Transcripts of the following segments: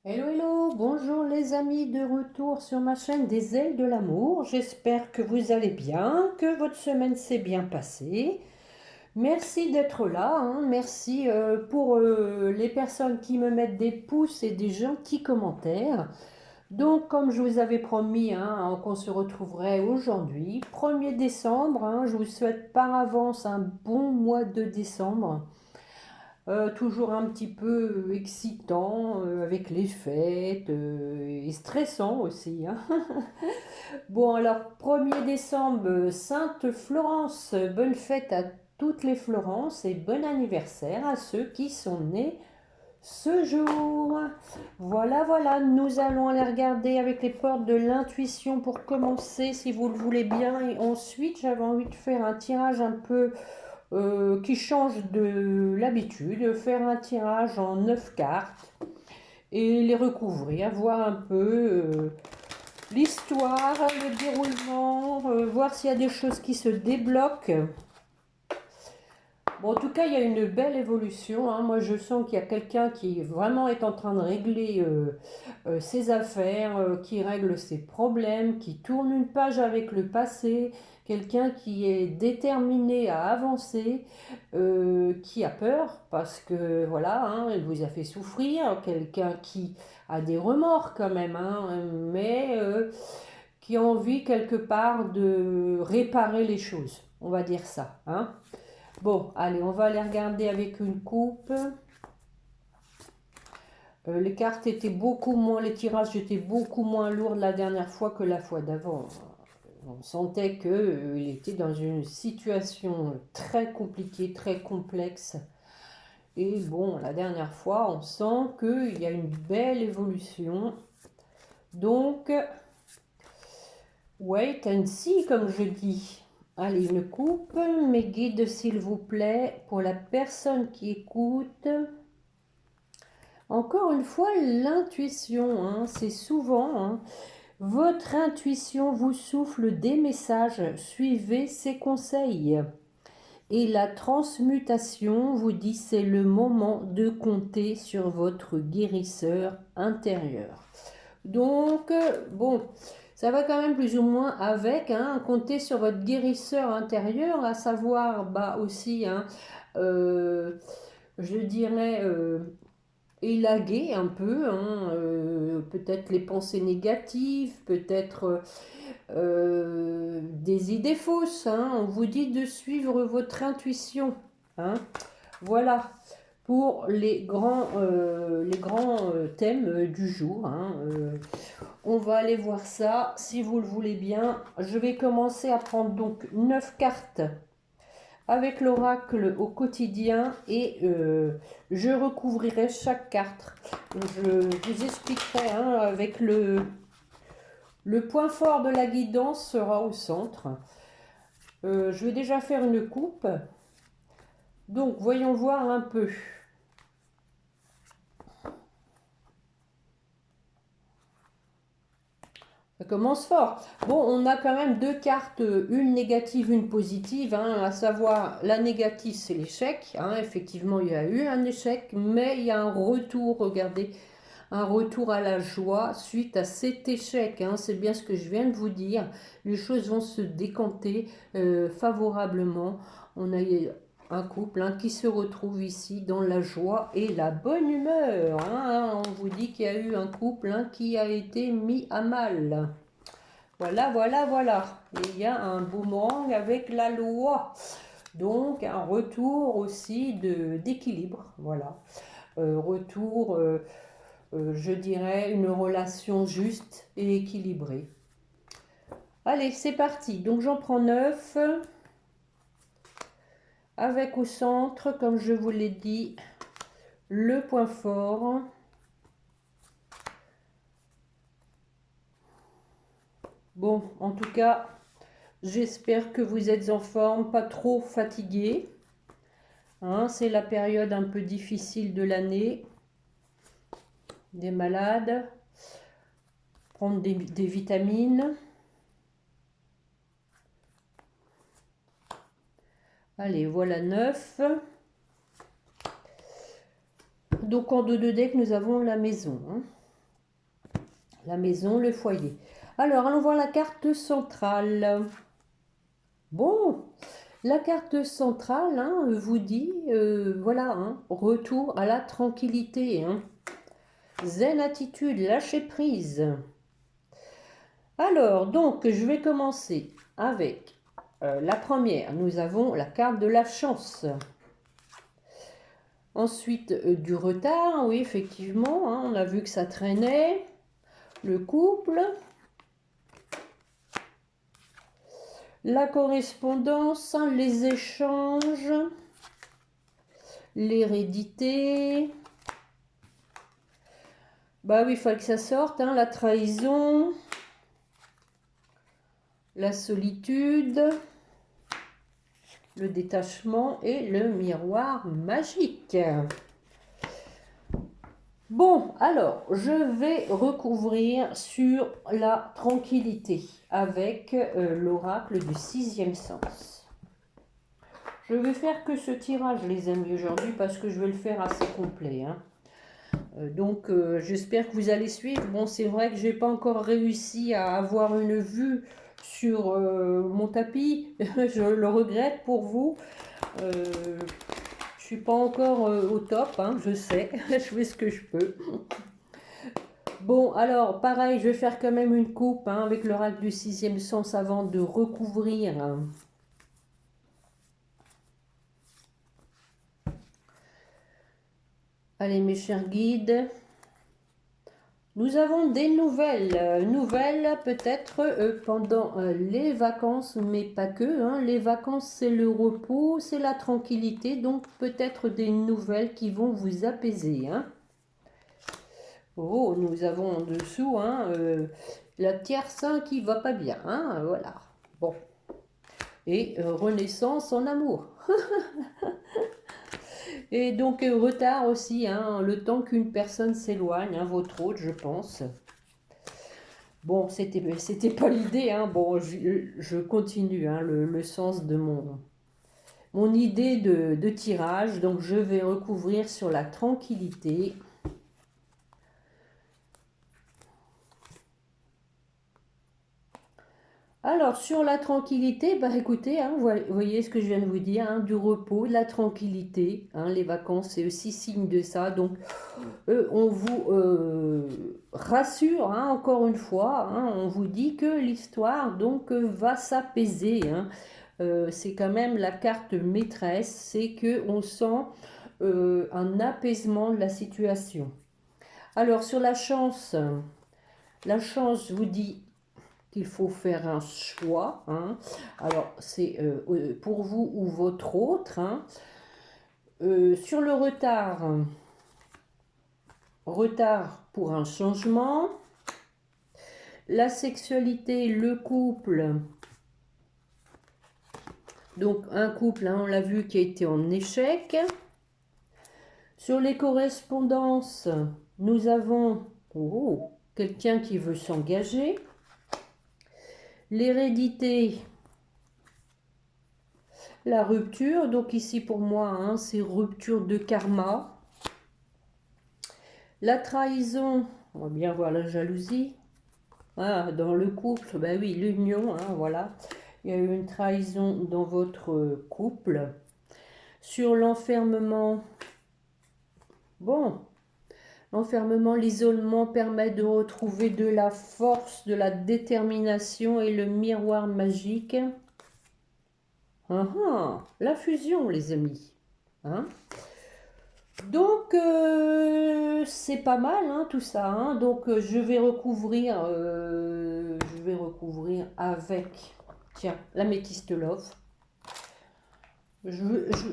Hello, hello, bonjour les amis, de retour sur ma chaîne des ailes de l'amour. J'espère que vous allez bien, que votre semaine s'est bien passée. Merci d'être là, hein. Merci pour les personnes qui me mettent des pouces et des gentils commentaires. Donc, comme je vous avais promis, hein, qu'on se retrouverait aujourd'hui, 1er décembre, hein, je vous souhaite par avance un bon mois de décembre. Toujours un petit peu excitant avec les fêtes et stressant aussi, hein. Bon, alors 1er décembre, Sainte Florence, bonne fête à toutes les Florences et bon anniversaire à ceux qui sont nés ce jour. Voilà, voilà, nous allons aller regarder avec les portes de l'intuition pour commencer, si vous le voulez bien. Et ensuite, j'avais envie de faire un tirage un peu qui change de l'habitude, faire un tirage en 9 cartes et les recouvrir, voir un peu l'histoire, le déroulement, voir s'il y a des choses qui se débloquent. Bon, en tout cas, il y a une belle évolution, hein. Moi, je sens qu'il y a quelqu'un qui vraiment est en train de régler ses affaires, qui règle ses problèmes, qui tourne une page avec le passé, quelqu'un qui est déterminé à avancer, qui a peur parce que voilà, hein, elle vous a fait souffrir, quelqu'un qui a des remords quand même, hein, mais qui a envie quelque part de réparer les choses, on va dire ça, hein. Bon, allez, on va aller regarder avec une coupe. Les cartes étaient beaucoup moins, les tirages étaient beaucoup moins lourds la dernière fois que la fois d'avant. On sentait qu'il était dans une situation très compliquée, très complexe. Et bon, la dernière fois, on sent qu'il y a une belle évolution. Donc, wait and see, comme je dis. Allez, une coupe, mes guides, s'il vous plaît, pour la personne qui écoute. Encore une fois, l'intuition, hein, c'est souvent, hein, votre intuition vous souffle des messages, suivez ses conseils. Et la transmutation vous dit c'est le moment de compter sur votre guérisseur intérieur. Donc, bon, ça va quand même plus ou moins avec, hein, compter sur votre guérisseur intérieur, à savoir, bah aussi, hein, euh, je dirais, élaguer un peu, hein, peut-être les pensées négatives, peut-être des idées fausses, hein. On vous dit de suivre votre intuition, hein. Voilà pour les grands thèmes du jour, hein. On va aller voir ça si vous le voulez bien. Je vais commencer à prendre donc 9 cartes avec l'oracle au quotidien et je recouvrirai chaque carte. Donc, je vous expliquerai, hein, avec le point fort de la guidance sera au centre. Je vais déjà faire une coupe. Donc voyons voir un peu. Ça commence fort. Bon, on a quand même deux cartes, une négative, une positive, hein, à savoir la négative, c'est l'échec, hein. Effectivement, il y a eu un échec, mais il y a un retour, regardez, un retour à la joie suite à cet échec, hein. C'est bien ce que je viens de vous dire. Les choses vont se décanter favorablement. On a un couple, hein, qui se retrouve ici dans la joie et la bonne humeur, hein. On vous dit qu'il y a eu un couple, hein, qui a été mis à mal. Voilà, voilà, voilà. Et il y a un boomerang avec la loi. Donc un retour aussi d'équilibre. Voilà. Retour, je dirais, une relation juste et équilibrée. Allez, c'est parti. Donc j'en prends 9. Avec au centre, comme je vous l'ai dit, le point fort. Bon, en tout cas, j'espère que vous êtes en forme, pas trop fatigué, hein. C'est la période un peu difficile de l'année. Des malades. Prendre des vitamines. Allez, voilà 9. Donc en 2 de deck, nous avons la maison, hein. La maison, le foyer. Alors, allons voir la carte centrale. Bon, la carte centrale hein, vous dit, voilà, hein, retour à la tranquillité. Hein. Zen attitude, lâcher prise. Alors, donc, je vais commencer avec la première. Nous avons la carte de la chance. Ensuite, du retard, oui, effectivement, hein, on a vu que ça traînait. Le couple. La correspondance, hein, les échanges. L'hérédité. Bah oui, il fallait que ça sorte, hein, la trahison. La solitude. Le détachement et le miroir magique. Bon, alors, je vais recouvrir sur la tranquillité avec l'oracle du sixième sens. Je vais faire que ce tirage, les amis, aujourd'hui, parce que je vais le faire assez complet. Hein. Donc, j'espère que vous allez suivre. Bon, c'est vrai que je n'ai pas encore réussi à avoir une vue sur mon tapis. Je le regrette pour vous. Je suis pas encore au top, hein, je sais. Je fais ce que je peux. Bon, alors, pareil, je vais faire quand même une coupe hein, avec l'oracle du sixième sens avant de recouvrir. Allez, mes chers guides. Nous avons des nouvelles peut-être pendant les vacances, mais pas que. Hein. Les vacances, c'est le repos, c'est la tranquillité, donc peut-être des nouvelles qui vont vous apaiser. Hein. Oh, nous avons en dessous hein, la tierce qui va pas bien. Hein, voilà. Bon. Et renaissance en amour. Et donc retard aussi, hein, le temps qu'une personne s'éloigne, hein, votre autre, je pense. Bon, c'était pas l'idée, hein. Bon, je continue hein, le sens de mon idée de tirage. Donc, je vais recouvrir sur la tranquillité. Alors, sur la tranquillité, bah écoutez, hein, vous voyez ce que je viens de vous dire, hein, du repos, de la tranquillité. Hein, les vacances, c'est aussi signe de ça. Donc, on vous rassure, hein, encore une fois, hein, on vous dit que l'histoire donc va s'apaiser. Hein. C'est quand même la carte maîtresse, c'est que on sent un apaisement de la situation. Alors, sur la chance vous dit qu'il faut faire un choix. Hein. Alors, c'est pour vous ou votre autre. Hein. Sur le retard pour un changement. La sexualité, le couple. Donc, un couple, hein, on l'a vu, qui a été en échec. Sur les correspondances, nous avons quelqu'un qui veut s'engager. L'hérédité, la rupture. Donc ici pour moi, hein, c'est rupture de karma. La trahison, on va bien voir la jalousie. Ah, dans le couple, ben oui, l'union, hein, voilà. Il y a eu une trahison dans votre couple. Sur l'enfermement, bon, l'enfermement, l'isolement permet de retrouver de la force, de la détermination et le miroir magique. La fusion, les amis. Hein? Donc, c'est pas mal, hein, tout ça. Hein. Donc, je vais recouvrir avec, tiens, l'améthyste love. Je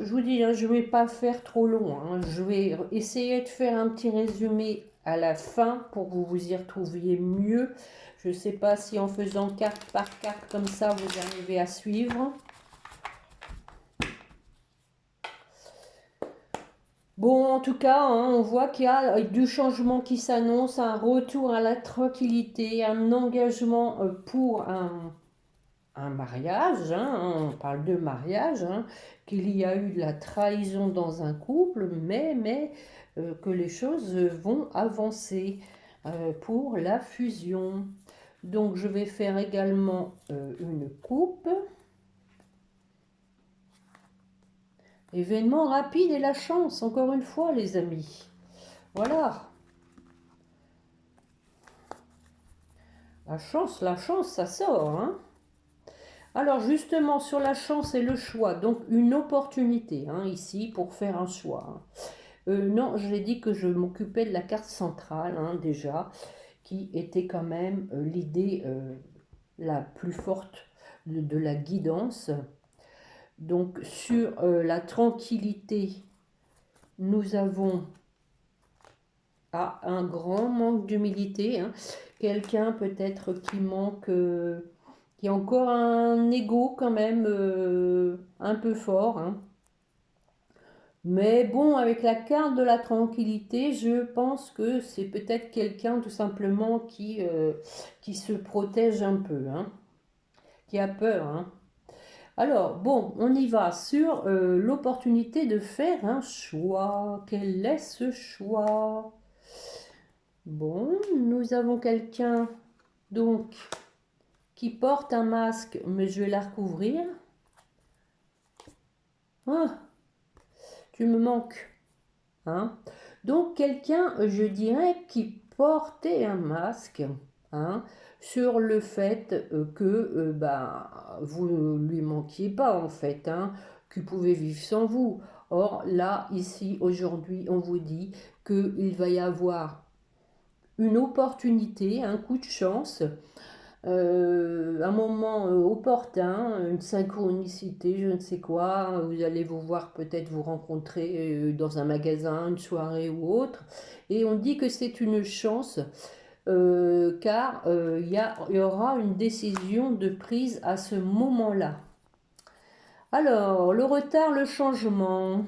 vous dis, hein, je ne vais pas faire trop long. Hein. Je vais essayer de faire un petit résumé à la fin pour que vous vous y retrouviez mieux. Je ne sais pas si en faisant carte par carte comme ça, vous arrivez à suivre. Bon, en tout cas, hein, on voit qu'il y a du changement qui s'annonce, un retour à la tranquillité, un engagement pour un mariage, hein, on parle de mariage, hein, qu'il y a eu de la trahison dans un couple, mais que les choses vont avancer. pour la fusion. Donc je vais faire également une coupe. Événement rapide et la chance, encore une fois les amis. Voilà. La chance, ça sort. Hein. Alors justement sur la chance et le choix, donc une opportunité hein, ici pour faire un choix. Non, je l'ai dit que je m'occupais de la carte centrale hein, déjà, qui était quand même l'idée la plus forte de la guidance. Donc sur la tranquillité, nous avons un grand manque d'humilité. Hein. Quelqu'un peut-être qui manque, qui a encore un ego quand même un peu fort. Hein. Mais bon, avec la carte de la tranquillité, je pense que c'est peut-être quelqu'un tout simplement qui se protège un peu, hein, qui a peur. Hein. Alors, bon, on y va sur l'opportunité de faire un choix. Quel est ce choix? Bon, nous avons quelqu'un donc qui porte un masque, mais je vais la recouvrir. Ah, tu me manques. Hein. Donc quelqu'un, je dirais, qui portait un masque hein, sur le fait que vous ne lui manquiez pas en fait, hein, qu'il pouvait vivre sans vous. Or là, ici, aujourd'hui, on vous dit qu'il va y avoir une opportunité, un coup de chance, un moment opportun, une synchronicité, je ne sais quoi. Vous allez vous voir peut-être vous rencontrer dans un magasin, une soirée ou autre. Et on dit que c'est une chance car il y aura une décision de prise à ce moment-là. Alors, le retard, le changement.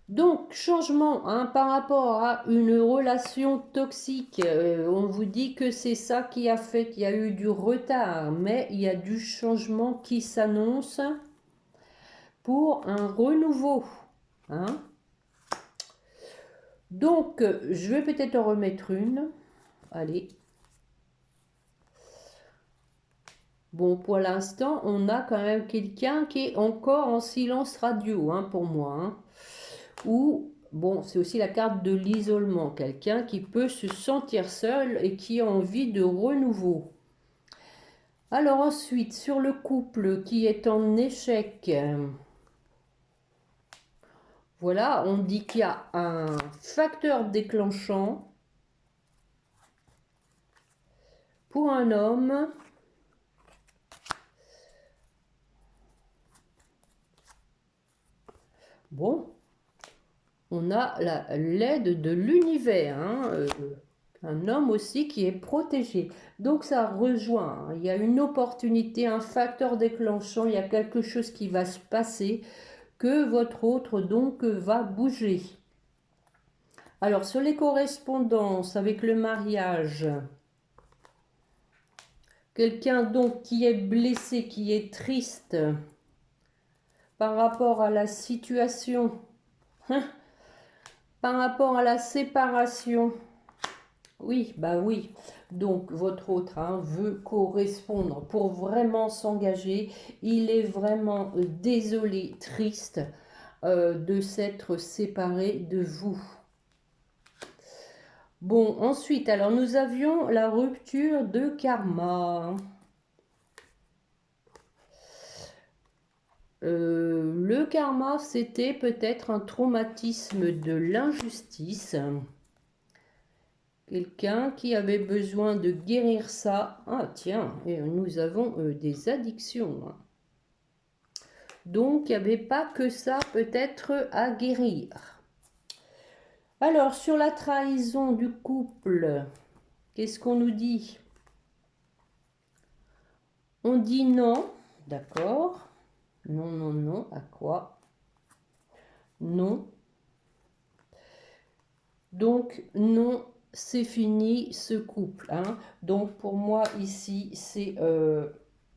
Donc, changement hein, par rapport à une relation toxique, on vous dit que c'est ça qui a fait qu'il y a eu du retard, mais il y a du changement qui s'annonce pour un renouveau. Hein. Donc, je vais peut-être en remettre une. Allez. Bon, pour l'instant, on a quand même quelqu'un qui est encore en silence radio, hein, pour moi. Hein. Ou, bon, c'est aussi la carte de l'isolement. Quelqu'un qui peut se sentir seul et qui a envie de renouveau. Alors ensuite, sur le couple qui est en échec, voilà, on dit qu'il y a un facteur déclenchant pour un homme. Bon, on a l'aide de l'univers, hein, un homme aussi qui est protégé. Donc ça rejoint, hein, il y a une opportunité, un facteur déclenchant, il y a quelque chose qui va se passer, que votre autre donc va bouger. Alors sur les correspondances avec le mariage, quelqu'un donc qui est blessé, qui est triste par rapport à la situation, hein, par rapport à la séparation. Oui, bah oui. Donc votre autre hein, veut correspondre pour vraiment s'engager. Il est vraiment désolé, triste de s'être séparé de vous. Bon, ensuite, alors nous avions la rupture de karma. Le karma, c'était peut-être un traumatisme de l'injustice. Quelqu'un qui avait besoin de guérir ça. Ah tiens, et nous avons des addictions. Donc, il n'y avait pas que ça peut-être à guérir. Alors, sur la trahison du couple, qu'est-ce qu'on nous dit? On dit non, d'accord. Non, non, non, à quoi? Non. Donc, non, c'est fini ce couple. Hein. Donc, pour moi, ici, c'est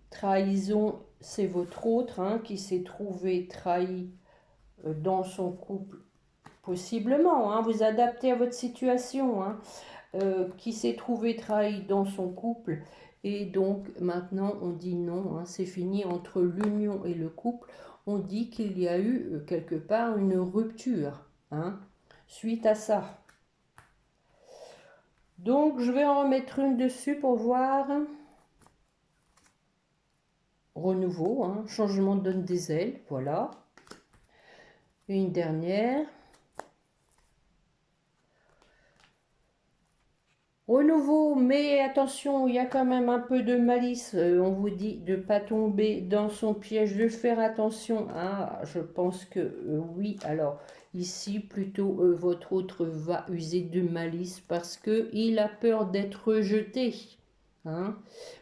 trahison, c'est votre autre hein, qui s'est trouvé trahi dans son couple Possiblement, hein, vous adaptez à votre situation, hein, qui s'est trouvé trahi dans son couple. Et donc maintenant on dit non, hein, c'est fini entre l'union et le couple. On dit qu'il y a eu quelque part une rupture, hein, suite à ça. Donc je vais en remettre une dessus pour voir. Renouveau, hein, changement donne des ailes, voilà. Et une dernière. Renouveau, mais attention, il y a quand même un peu de malice. On vous dit de ne pas tomber dans son piège, de faire attention. Ah, je pense que oui. Alors, ici, plutôt, votre autre va user de malice parce qu'il a peur d'être rejeté. Hein.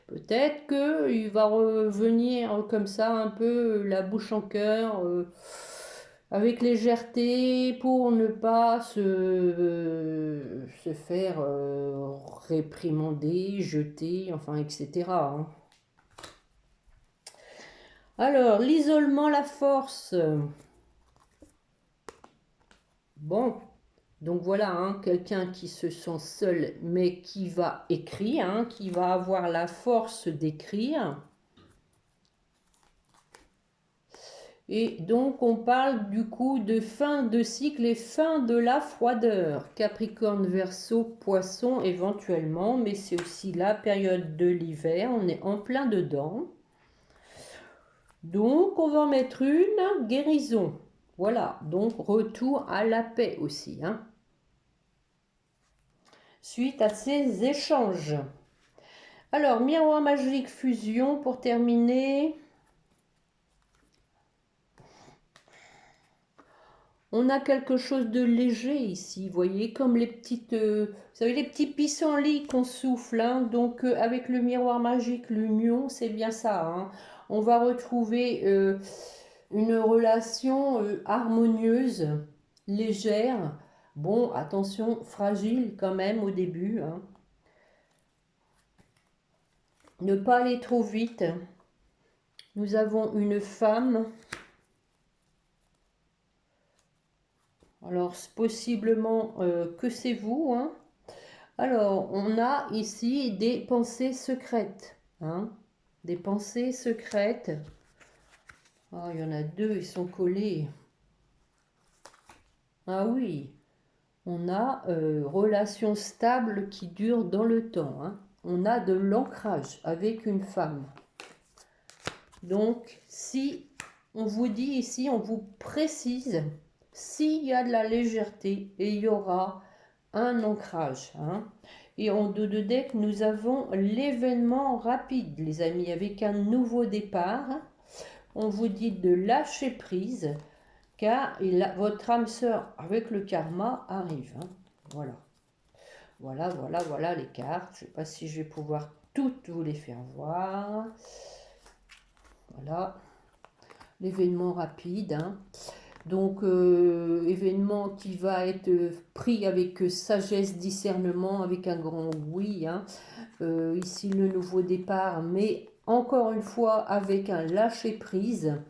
Peut-être qu'il va revenir comme ça, un peu la bouche en cœur. Avec légèreté pour ne pas se faire réprimander, jeter, enfin, etc. Hein. Alors, l'isolement, la force. Bon, donc voilà, hein, quelqu'un qui se sent seul, mais qui va écrire, hein, qui va avoir la force d'écrire. Et donc, on parle du coup de fin de cycle et fin de la froideur. Capricorne, Verseau, Poisson éventuellement, mais c'est aussi la période de l'hiver. On est en plein dedans. Donc, on va en mettre une guérison. Voilà, donc retour à la paix aussi. Hein. Suite à ces échanges. Alors, miroir magique, fusion pour terminer. On a quelque chose de léger ici, vous voyez, comme les petites, vous savez, les petits pissenlits qu'on souffle, hein, donc avec le miroir magique, l'union, c'est bien ça, hein. On va retrouver une relation harmonieuse, légère, bon, attention, fragile quand même au début, hein. Ne pas aller trop vite. Nous avons une femme. Alors, possiblement que c'est vous. Hein. Alors, on a ici des pensées secrètes. Hein. Des pensées secrètes. Ah, il y en a deux, ils sont collés. Ah oui, on a relation stable qui dure dans le temps. Hein. On a de l'ancrage avec une femme. Donc, si on vous dit ici, on vous précise, s'il y a de la légèreté et il y aura un ancrage. Hein. Et en dos de deck, nous avons l'événement rapide, les amis, avec un nouveau départ. On vous dit de lâcher prise, car votre âme sœur avec le karma arrive. Hein. Voilà. Voilà les cartes. Je ne sais pas si je vais pouvoir toutes vous les faire voir. Voilà. L'événement rapide. Hein. Donc, événement qui va être pris avec sagesse, discernement, avec un grand oui. Hein. Ici, le nouveau départ, mais encore une fois, avec un lâcher-prise.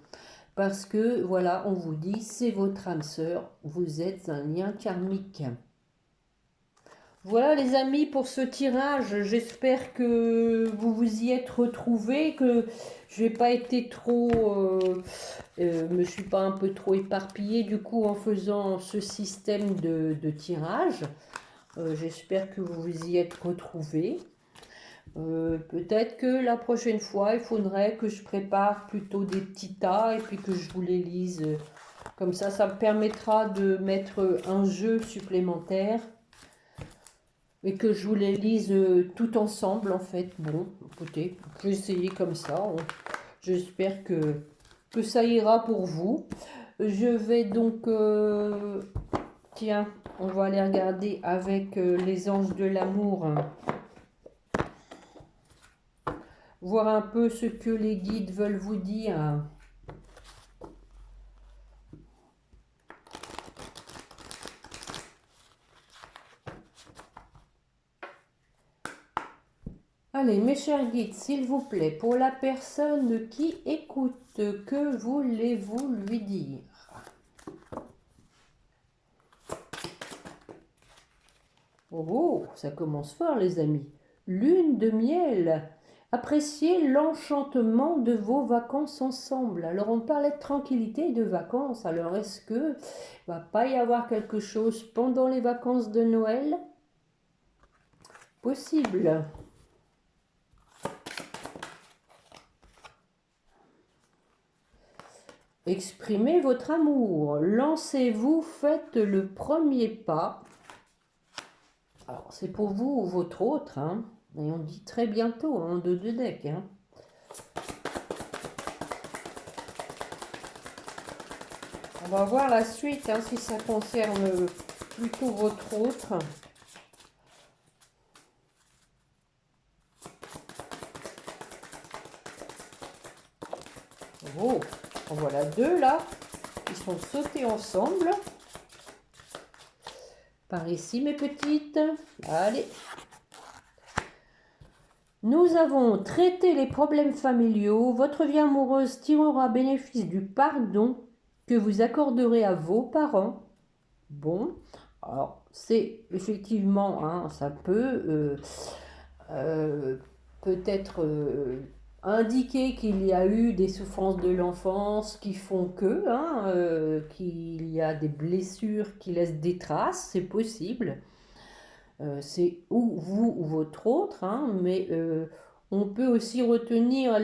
Parce que, voilà, on vous dit, c'est votre âme sœur, vous êtes un lien karmique. Voilà les amis pour ce tirage, j'espère que vous vous y êtes retrouvés, que je n'ai pas été trop, me suis pas un peu trop éparpillée du coup en faisant ce système de tirage. J'espère que vous vous y êtes retrouvés. Peut-être que la prochaine fois, il faudrait que je prépare plutôt des petits tas et puis que je vous les lise. Comme ça me permettra de mettre un jeu supplémentaire. Et que je vous les lise tout ensemble en fait. Bon, écoutez, je vais essayer comme ça. J'espère que ça ira pour vous. Je vais donc... tiens, on va aller regarder avec les anges de l'amour. Voir un peu ce que les guides veulent vous dire. Allez, mes chers guides, s'il vous plaît, pour la personne qui écoute, que voulez-vous lui dire? Oh, ça commence fort, les amis. Lune de miel. Appréciez l'enchantement de vos vacances ensemble. Alors, on parlait de tranquillité et de vacances. Alors, est-ce que va pas y avoir quelque chose pendant les vacances de Noël? Possible. Exprimez votre amour. Lancez-vous, faites le premier pas. Alors, c'est pour vous ou votre autre, hein. Et on dit très bientôt, hein, de deux decks, hein. On va voir la suite, hein, si ça concerne plutôt votre autre. Oh, en voilà deux là. Ils sont sautés ensemble. Par ici, mes petites. Allez. Nous avons traité les problèmes familiaux. Votre vie amoureuse tirera bénéfice du pardon que vous accorderez à vos parents. Bon, alors c'est effectivement, hein, ça peut peut-être indiquer qu'il y a eu des souffrances de l'enfance qui font que, hein, qu'il y a des blessures qui laissent des traces, c'est possible. C'est ou vous ou votre autre, hein, mais on peut aussi retenir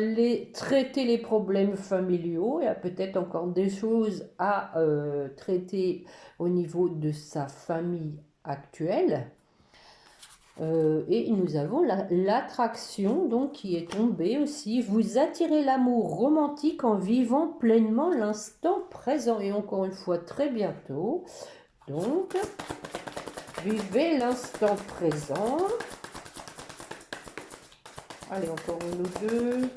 traiter les problèmes familiaux. Il y a peut-être encore des choses à traiter au niveau de sa famille actuelle. Et nous avons l'attraction donc qui est tombée aussi. Vous attirez l'amour romantique en vivant pleinement l'instant présent. Et encore une fois, très bientôt. Donc, vivez l'instant présent. Allez, encore une ou deux.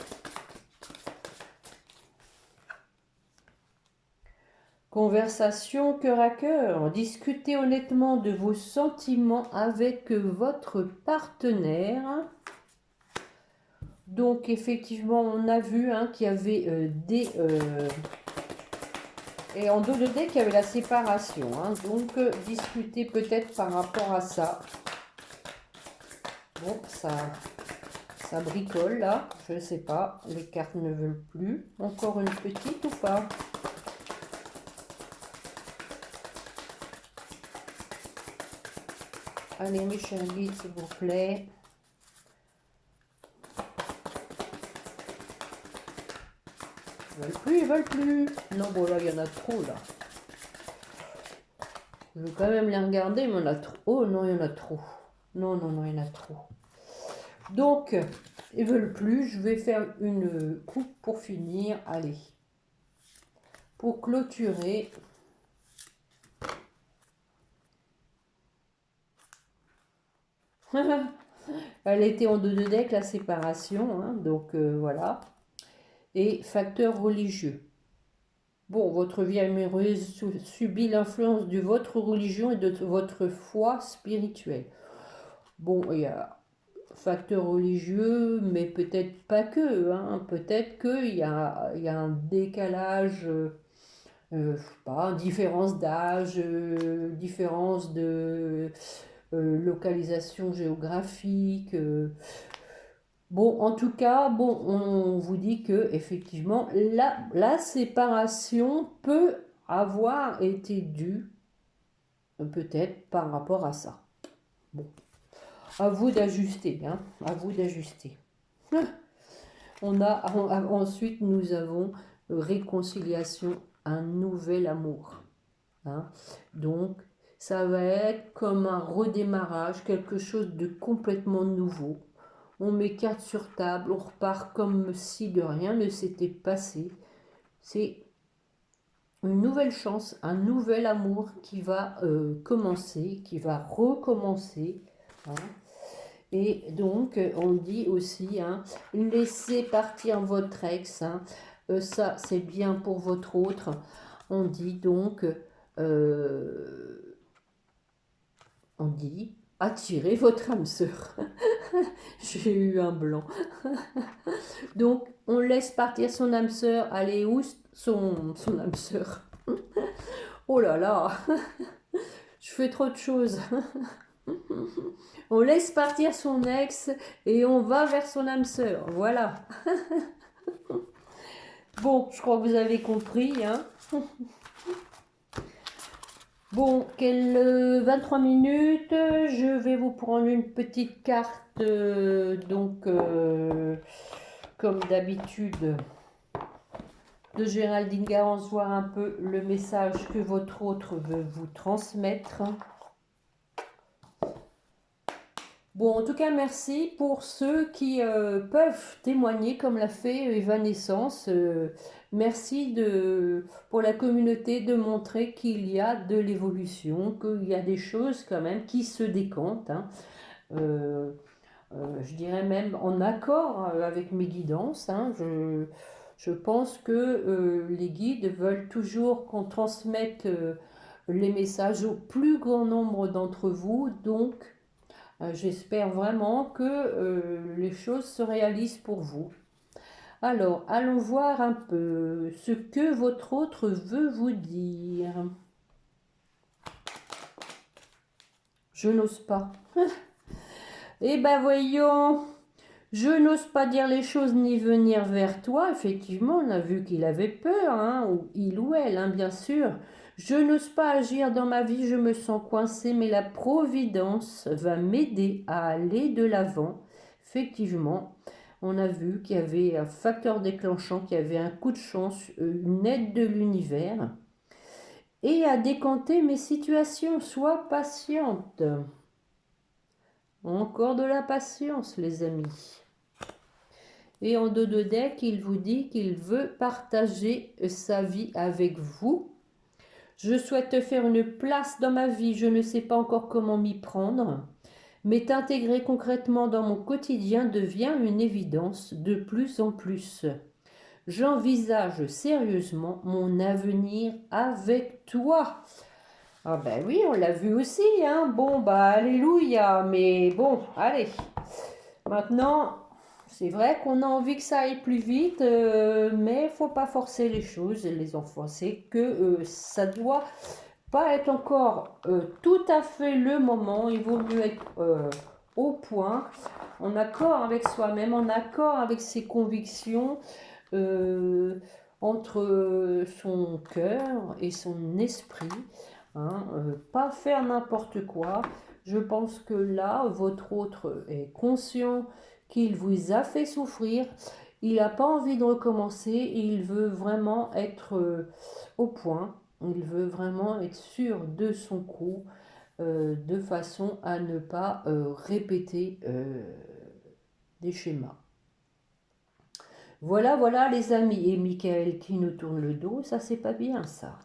Conversation cœur à cœur. Discutez honnêtement de vos sentiments avec votre partenaire. Donc, effectivement, on a vu, hein, qu'il y avait des... et en dos de deck, il y avait la séparation. Hein. Donc, discutez peut-être par rapport à ça. Bon, ça bricole là. Je ne sais pas. Les cartes ne veulent plus. Encore une petite ou pas? Allez, mes chers guides, s'il vous plaît. Ils veulent plus. Non, bon, là, il y en a trop, là. Je vais quand même les regarder, mais il y en a trop. Oh, non, il y en a trop. Non, non, non, il y en a trop. Donc, ils veulent plus. Je vais faire une coupe pour finir. Allez. Pour clôturer. Elle était en deux de deck, la séparation. Hein, donc, voilà. Et facteur religieux. Bon, votre vie amoureuse subit l'influence de votre religion et de votre foi spirituelle. Bon, il y a facteur religieux, mais peut-être pas que. Hein. Peut-être qu'il y a un décalage, je sais pas, différence d'âge, différence de localisation géographique. Bon, en tout cas, bon, on vous dit que effectivement, la séparation peut avoir été due peut-être par rapport à ça. Bon, à vous d'ajuster, hein, à vous d'ajuster. Ensuite, nous avons réconciliation, un nouvel amour. Hein. Donc, ça va être comme un redémarrage, quelque chose de complètement nouveau. On met carte sur table, on repart comme si de rien ne s'était passé. C'est une nouvelle chance, un nouvel amour qui va commencer, qui va recommencer. Hein. Et donc, on dit aussi, hein, laissez partir votre ex. Hein. Ça, c'est bien pour votre autre. On dit donc, on dit, attirez votre âme sœur. J'ai eu un blanc. Donc, on laisse partir son âme sœur. Allez, où son âme sœur? Oh là là, je fais trop de choses. On laisse partir son ex et on va vers son âme sœur. Voilà. Bon, je crois que vous avez compris, hein. Bon, 23 minutes, je vais vous prendre une petite carte, comme d'habitude, de Géraldine Garance, voir un peu le message que votre autre veut vous transmettre. Bon, en tout cas, merci pour ceux qui peuvent témoigner, comme l'a fait Evanescence. Merci pour la communauté de montrer qu'il y a de l'évolution, qu'il y a des choses quand même qui se décantent, hein. Je dirais même en accord avec mes guidances, hein. Je pense que les guides veulent toujours qu'on transmette les messages au plus grand nombre d'entre vous, donc j'espère vraiment que les choses se réalisent pour vous. Alors, allons voir un peu ce que votre autre veut vous dire. Je n'ose pas. Eh ben voyons, je n'ose pas dire les choses ni venir vers toi. Effectivement, on a vu qu'il avait peur, hein, ou il ou elle, hein, bien sûr. Je n'ose pas agir dans ma vie, je me sens coincée, mais la providence va m'aider à aller de l'avant. Effectivement, on a vu qu'il y avait un facteur déclenchant, qu'il y avait un coup de chance, une aide de l'univers. Et à décanter mes situations, sois patiente. Encore de la patience, les amis. Et en dos de deck, il vous dit qu'il veut partager sa vie avec vous. Je souhaite faire une place dans ma vie, je ne sais pas encore comment m'y prendre, mais t'intégrer concrètement dans mon quotidien devient une évidence de plus en plus. J'envisage sérieusement mon avenir avec toi. Ah ben oui, on l'a vu aussi, hein. Bon, bah, alléluia, mais bon, allez. Maintenant, c'est vrai qu'on a envie que ça aille plus vite, mais il ne faut pas forcer les choses, les enfants. C'est que ça doit pas être encore tout à fait le moment. Il vaut mieux être au point, en accord avec soi-même, en accord avec ses convictions, entre son cœur et son esprit. Hein, pas faire n'importe quoi. Je pense que là, votre autre est conscient qu'il vous a fait souffrir. Il n'a pas envie de recommencer. Il veut vraiment être au point. Il veut vraiment être sûr de son coup, de façon à ne pas répéter des schémas. Voilà, voilà les amis. Et Michael qui nous tourne le dos, ça c'est pas bien ça.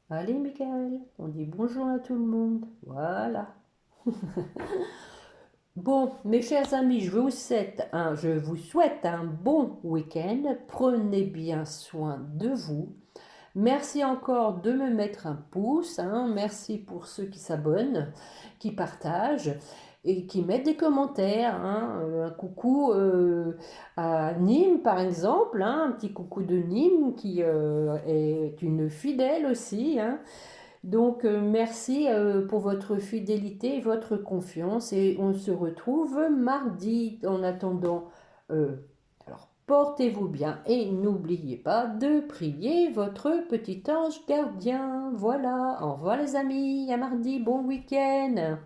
Allez, Michael, on dit bonjour à tout le monde. Voilà. Bon, mes chers amis, je vous souhaite un bon week-end. Prenez bien soin de vous. Merci encore de me mettre un pouce, hein. Merci pour ceux qui s'abonnent, qui partagent et qui mettent des commentaires, hein. Un coucou à Nîmes par exemple, hein. Un petit coucou de Nîmes qui est une fidèle aussi, hein. Donc merci pour votre fidélité et votre confiance et on se retrouve mardi. En attendant, alors portez-vous bien et n'oubliez pas de prier votre petit ange gardien. Voilà, au revoir les amis, à mardi, bon week-end.